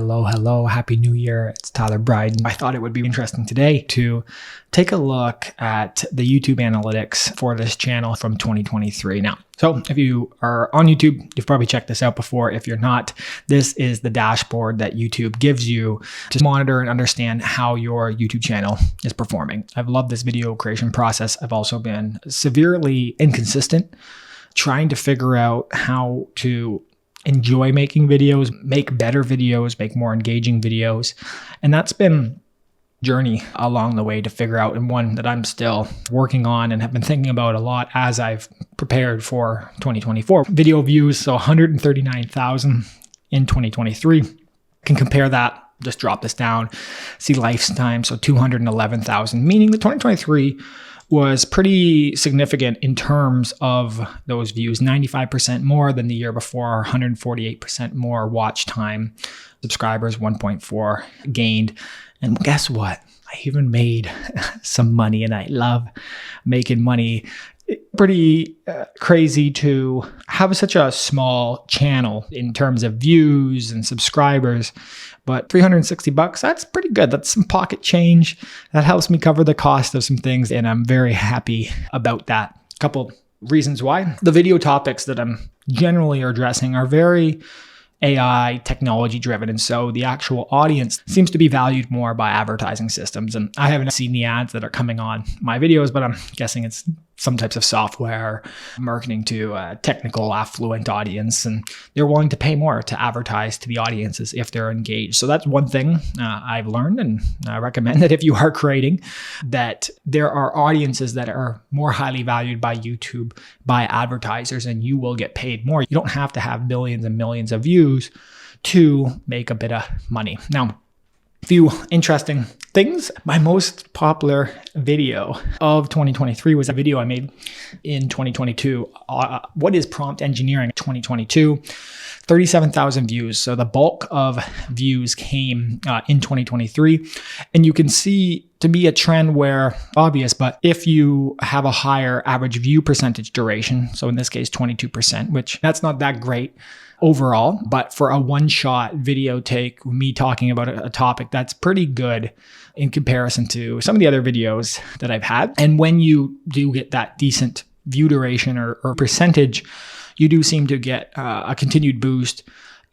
Hello. Happy New Year. It's Tyler Bryden. I thought it would be interesting today to take a look at the YouTube analytics for this channel from 2023. Now, so if you are on YouTube, you've probably checked this out before. If you're not, this is the dashboard that YouTube gives you to monitor and understand how your YouTube channel is performing. I've loved this video creation process. I've also been severely inconsistent trying to figure out how to enjoy making videos, make better videos, make more engaging videos. And that's been a journey along the way to figure out, and one that I'm still working on and have been thinking about a lot as I've prepared for 2024. Video views, so 139,000 in 2023. Can compare that, just drop this down, see lifetime, so 211,000, meaning that 2023 was pretty significant in terms of those views, 95% more than the year before, 148% more watch time, subscribers 1.4 gained. And guess what? I even made some money, and I love making money. Pretty crazy to have such a small channel in terms of views and subscribers, but $360, that's pretty good. That's some pocket change. That helps me cover the cost of some things, and I'm very happy about that. A couple reasons why. The video topics that I'm generally addressing are very AI technology driven. And so the actual audience seems to be valued more by advertising systems. And I haven't seen the ads that are coming on my videos, but I'm guessing it's some types of software marketing to a technical affluent audience. And they're willing to pay more to advertise to the audiences if they're engaged. So that's one thing I've learned, and I recommend that if you are creating, that there are audiences that are more highly valued by YouTube, by advertisers, and you will get paid more. You don't have to have millions and millions of views to make a bit of money. Now, a few interesting things. My most popular video of 2023 was a video I made in 2022. What is prompt engineering? 2022, 37,000 views. So the bulk of views came in 2023. And you can see to be a trend where obvious, but if you have a higher average view percentage duration, so in this case, 22%, which that's not that great overall, but for a one-shot video take, me talking about a topic, that's pretty good in comparison to some of the other videos that I've had. And when you do get that decent view duration or percentage, you do seem to get a continued boost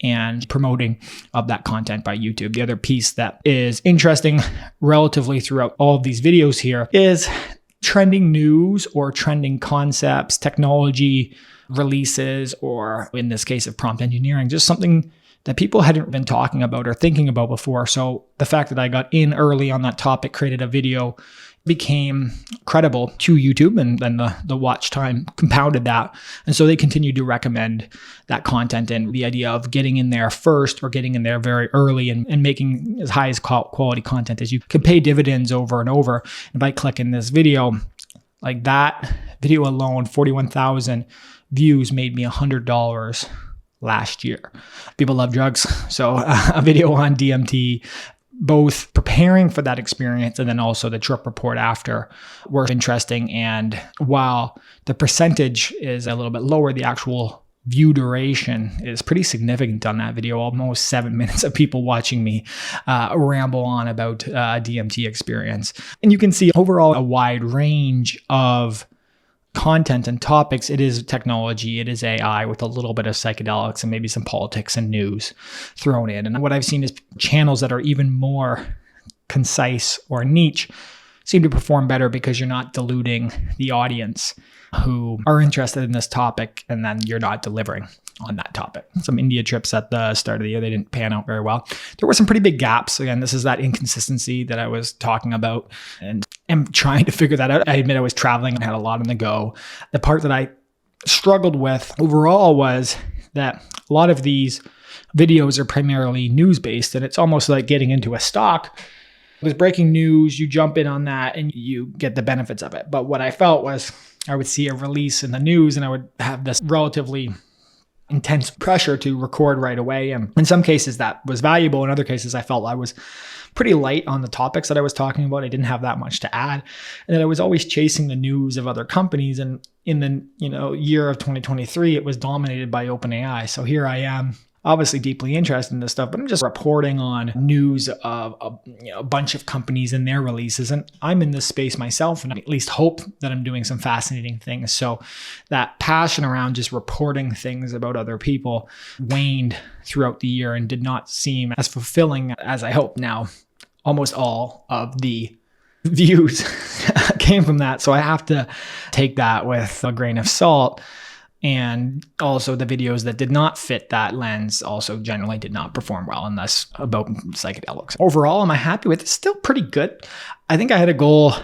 and promoting of that content by YouTube. The other piece that is interesting relatively throughout all of these videos here is trending news or trending concepts, technology releases, or in this case of prompt engineering, just something that people hadn't been talking about or thinking about before. So the fact that I got in early on that topic, created a video, became credible to YouTube, and then the watch time compounded that. And so they continued to recommend that content, and the idea of getting in there first or getting in there very early and making as high as quality content as you can pay dividends over and over. And by clicking this video, like that video alone, 41,000 views made me $100 last year. People love drugs. So a video on DMT, both preparing for that experience and then also the trip report after, were interesting. And while the percentage is a little bit lower, the actual view duration is pretty significant on that video. Almost 7 minutes of people watching me ramble on about DMT experience. And you can see overall a wide range of content and topics. It is technology, it is AI with a little bit of psychedelics and maybe some politics and news thrown in. And what I've seen is channels that are even more concise or niche seem to perform better because you're not diluting the audience who are interested in this topic, and then you're not delivering on that topic. Some India trips at the start of the year, they didn't pan out very well. There were some pretty big gaps. Again, this is that inconsistency that I was talking about, and I'm trying to figure that out. I admit I was traveling and had a lot on the go. The part that I struggled with overall was that a lot of these videos are primarily news-based, and it's almost like getting into a stock. There's breaking news, you jump in on that and you get the benefits of it. But what I felt was I would see a release in the news and I would have this relatively intense pressure to record right away. And in some cases that was valuable. In other cases, I felt I was pretty light on the topics that I was talking about. I didn't have that much to add. And then I was always chasing the news of other companies. And in the year of 2023, it was dominated by OpenAI. So here I am obviously deeply interested in this stuff, but I'm just reporting on news of a bunch of companies and their releases. And I'm in this space myself, and I at least hope that I'm doing some fascinating things. So that passion around just reporting things about other people waned throughout the year and did not seem as fulfilling as I hope now. Almost all of the views came from that. So I have to take that with a grain of salt. And also the videos that did not fit that lens also generally did not perform well, and thus about psychedelics. Overall, am I happy with it? Still pretty good. I think I had a goal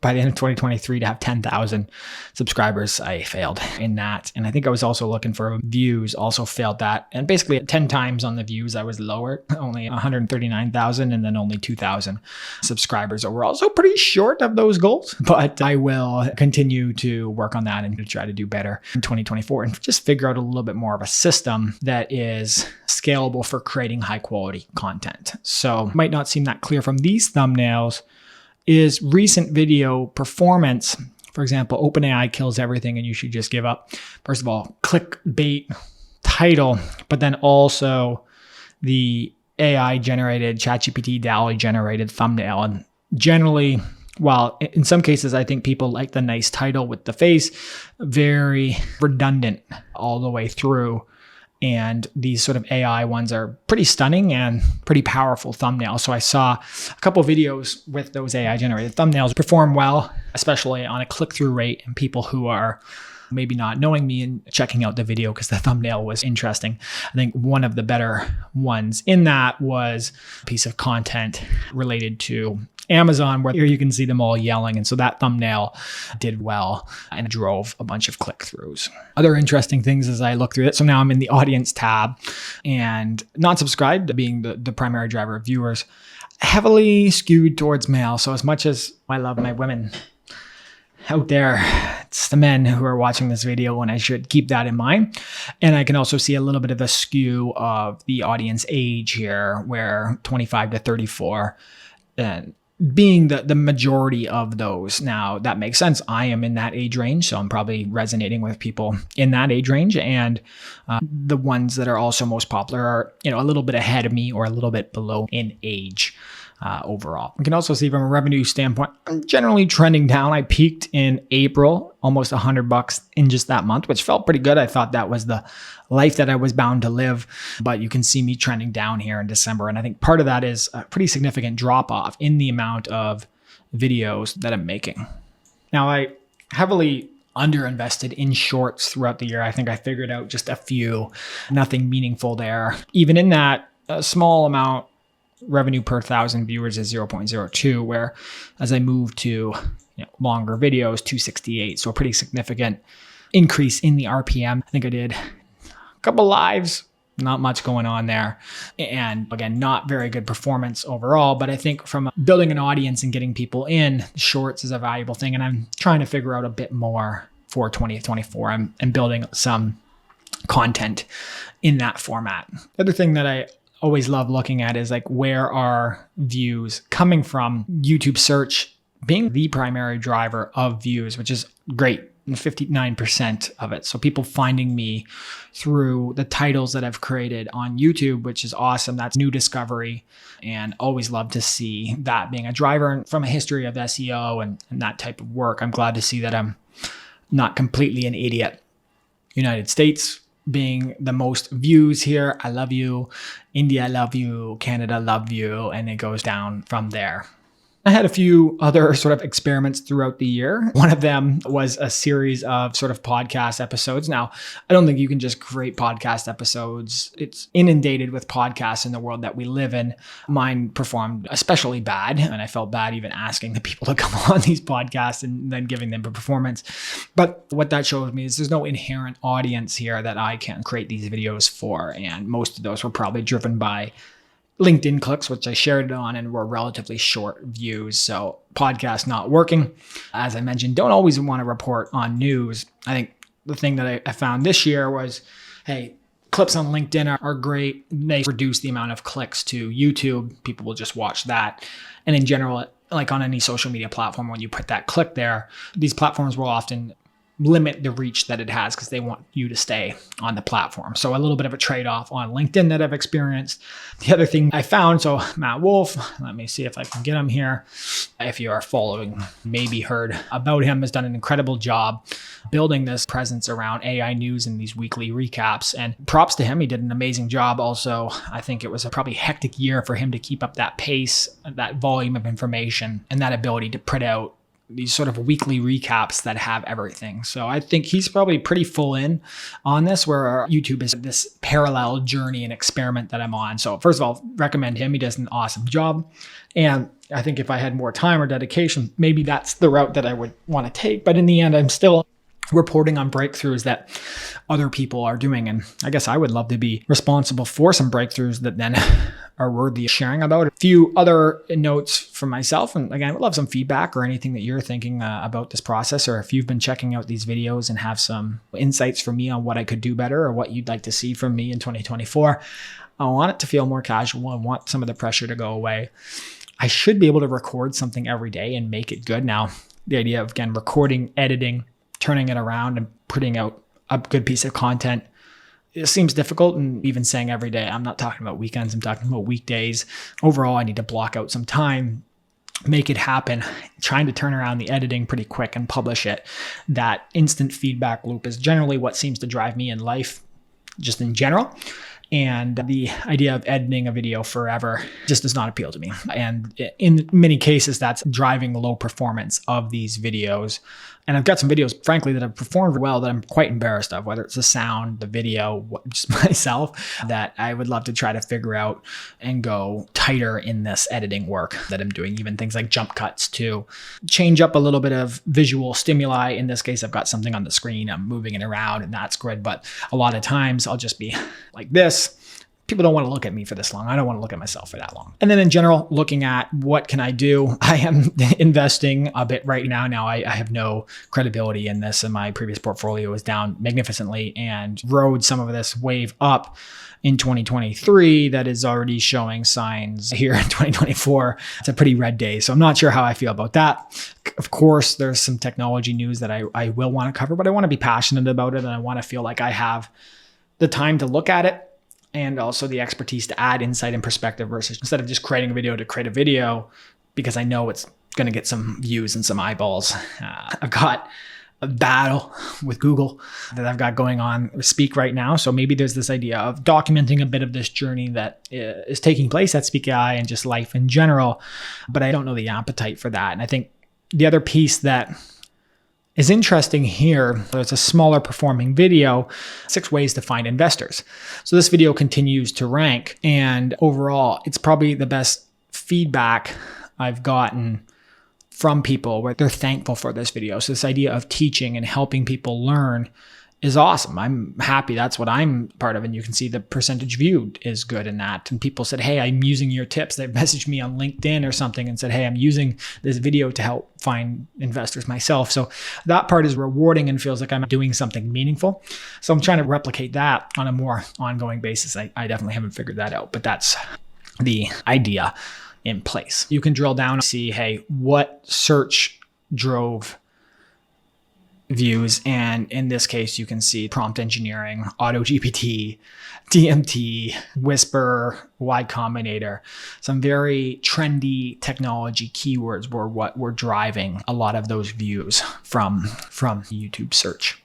by the end of 2023 to have 10,000 subscribers. I failed in that. And I think I was also looking for views, also failed that. And basically 10 times on the views, I was lower, only 139,000 and then only 2,000 subscribers overall. So pretty short of those goals, but I will continue to work on that and to try to do better in 2024 and just figure out a little bit more of a system that is scalable for creating high quality content. So it might not seem that clear from these thumbnails. Is recent video performance, for example, OpenAI kills everything and you should just give up. First of all, clickbait title, but then also the AI generated, ChatGPT, DALL-E generated thumbnail. And generally, while in some cases, I think people like the nice title with the face, very redundant all the way through. And these sort of AI ones are pretty stunning and pretty powerful thumbnails. So I saw a couple of videos with those AI generated thumbnails perform well, especially on a click-through rate and people who are maybe not knowing me and checking out the video because the thumbnail was interesting. I think one of the better ones in that was a piece of content related to Amazon, where here you can see them all yelling. And so that thumbnail did well and drove a bunch of click-throughs. Other interesting things as I look through it. So now I'm in the audience tab and not subscribed, being the primary driver of viewers, heavily skewed towards male. So as much as I love my women out there, it's the men who are watching this video, and I should keep that in mind. And I can also see a little bit of a skew of the audience age here, where 25 to 34 and being the majority of those. Now, that makes sense. I am in that age range, so I'm probably resonating with people in that age range. And the ones that are also most popular are, a little bit ahead of me or a little bit below in age. Overall. We can also see from a revenue standpoint, I'm generally trending down. I peaked in April, almost $100 in just that month, which felt pretty good. I thought that was the life that I was bound to live, but you can see me trending down here in December. And I think part of that is a pretty significant drop off in the amount of videos that I'm making. Now, I heavily underinvested in shorts throughout the year. I think I figured out just a few, nothing meaningful there. Even in that, a small amount revenue per 1,000 viewers is 0.02, where as I move to longer videos, 268. So a pretty significant increase in the RPM. I think I did a couple lives, not much going on there. And again, not very good performance overall, but I think from building an audience and getting people in, shorts is a valuable thing. And I'm trying to figure out a bit more for 2024. I'm building some content in that format. The other thing that I always love looking at is where are views coming from? YouTube search being the primary driver of views, which is great, 59% of it. So people finding me through the titles that I've created on YouTube, which is awesome. That's new discovery, and always love to see that being a driver. And from a history of SEO and that type of work, I'm glad to see that I'm not completely an idiot. United States being the most views here. I love you. India, I love you. Canada, love you. And it goes down from there. I had a few other sort of experiments throughout the year. One of them was a series of sort of podcast episodes. Now, I don't think you can just create podcast episodes. It's inundated with podcasts in the world that we live in. Mine performed especially bad, and I felt bad even asking the people to come on these podcasts and then giving them a performance. But what that shows me is there's no inherent audience here that I can create these videos for. And most of those were probably driven by LinkedIn clicks, which I shared it on, and were relatively short views. So podcast not working. As I mentioned, don't always want to report on news. I think the thing that I found this year was, hey, clips on LinkedIn are great. They reduce the amount of clicks to YouTube. People will just watch that. And in general, like on any social media platform, when you put that click there, these platforms will often limit the reach that it has because they want you to stay on the platform. So a little bit of a trade-off on LinkedIn that I've experienced. The other thing I found, so Matt Wolf, let me see if I can get him here. If you are following, maybe heard about him, has done an incredible job building this presence around AI news and these weekly recaps. And props to him. He did an amazing job. Also, I think it was a probably hectic year for him to keep up that pace, that volume of information, and that ability to print out these sort of weekly recaps that have everything. So I think he's probably pretty full in on this, where YouTube is this parallel journey and experiment that I'm on. So first of all, recommend him. He does an awesome job. And I think if I had more time or dedication, maybe that's the route that I would want to take. But in the end, I'm still reporting on breakthroughs that other people are doing. And I guess I would love to be responsible for some breakthroughs that then are worthy of sharing about. A few other notes from myself. And again, I would love some feedback or anything that you're thinking about this process, or if you've been checking out these videos and have some insights for me on what I could do better or what you'd like to see from me in 2024. I want it to feel more casual. I want some of the pressure to go away. I should be able to record something every day and make it good. Now, the idea of, again, recording, editing, turning it around and putting out a good piece of content, it seems difficult. And even saying every day, I'm not talking about weekends, I'm talking about weekdays. Overall, I need to block out some time, make it happen. Trying to turn around the editing pretty quick and publish it. That instant feedback loop is generally what seems to drive me in life, just in general. And the idea of editing a video forever just does not appeal to me. And in many cases, that's driving the low performance of these videos. And I've got some videos, frankly, that have performed well that I'm quite embarrassed of, whether it's the sound, the video, just myself, that I would love to try to figure out and go tighter in this editing work that I'm doing. Even things like jump cuts to change up a little bit of visual stimuli. In this case, I've got something on the screen, I'm moving it around, and that's good. But a lot of times I'll just be like this. People don't want to look at me for this long. I don't want to look at myself for that long. And then in general, looking at what can I do? I am investing a bit right now. Now I have no credibility in this, and my previous portfolio is down magnificently and rode some of this wave up in 2023 that is already showing signs here in 2024. It's a pretty red day. So I'm not sure how I feel about that. Of course, there's some technology news that I will want to cover, but I want to be passionate about it, and I want to feel like I have the time to look at it and also the expertise to add insight and perspective, versus instead of just creating a video to create a video because I know it's going to get some views and some eyeballs. I've got a battle with Google that I've got going on Speak right now. So maybe there's this idea of documenting a bit of this journey that is taking place at Speak AI and just life in general, but I don't know the appetite for that. And I think the other piece that is interesting here, it's a smaller performing video, 6 ways to find investors. So this video continues to rank, and overall, it's probably the best feedback I've gotten from people where they're thankful for this video. So this idea of teaching and helping people learn is awesome. I'm happy that's what I'm part of. And you can see the percentage viewed is good in that. And people said, hey, I'm using your tips. They messaged me on LinkedIn or something and said, hey, I'm using this video to help find investors myself. So that part is rewarding and feels like I'm doing something meaningful. So I'm trying to replicate that on a more ongoing basis. I definitely haven't figured that out, but that's the idea in place. You can drill down and see, hey, what search drove views, and in this case you can see prompt engineering, auto GPT, DMT, Whisper, Y Combinator. Some very trendy technology keywords were what were driving a lot of those views from YouTube search.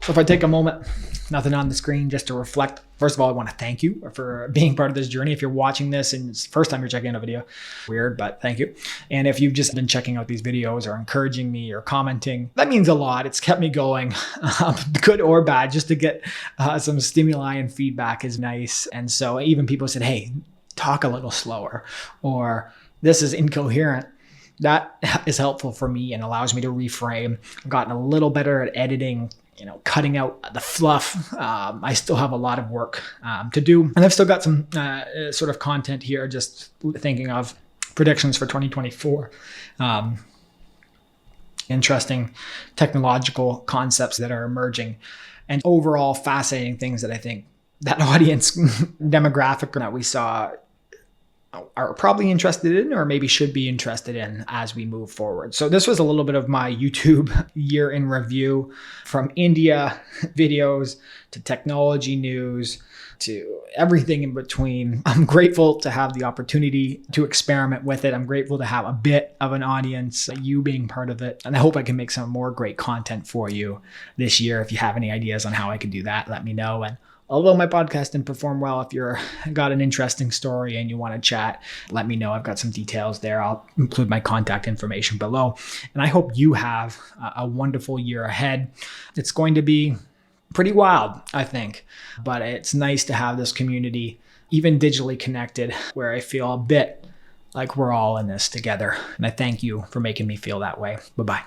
So if I take a moment, nothing on the screen, just to reflect. First of all, I want to thank you for being part of this journey. If you're watching this and it's the first time you're checking out a video, weird, but thank you. And if you've just been checking out these videos or encouraging me or commenting, that means a lot. It's kept me going, good or bad. Just to get some stimuli and feedback is nice. And so even people said, hey, talk a little slower, or this is incoherent. That is helpful for me and allows me to reframe. I've gotten a little better at editing, cutting out the fluff. I still have a lot of work to do. And I've still got some sort of content here, just thinking of predictions for 2024. Interesting technological concepts that are emerging, and overall fascinating things that I think that audience demographic that we saw are probably interested in, or maybe should be interested in as we move forward. So this was a little bit of my YouTube year in review, from India videos to technology news to everything in between. I'm grateful to have the opportunity to experiment with it. I'm grateful to have a bit of an audience, you being part of it. And I hope I can make some more great content for you this year. If you have any ideas on how I can do that, let me know. And although my podcast didn't perform well, if you're got an interesting story and you want to chat, let me know. I've got some details there. I'll include my contact information below. And I hope you have a wonderful year ahead. It's going to be pretty wild, I think, but it's nice to have this community, even digitally connected, where I feel a bit like we're all in this together. And I thank you for making me feel that way. Bye-bye.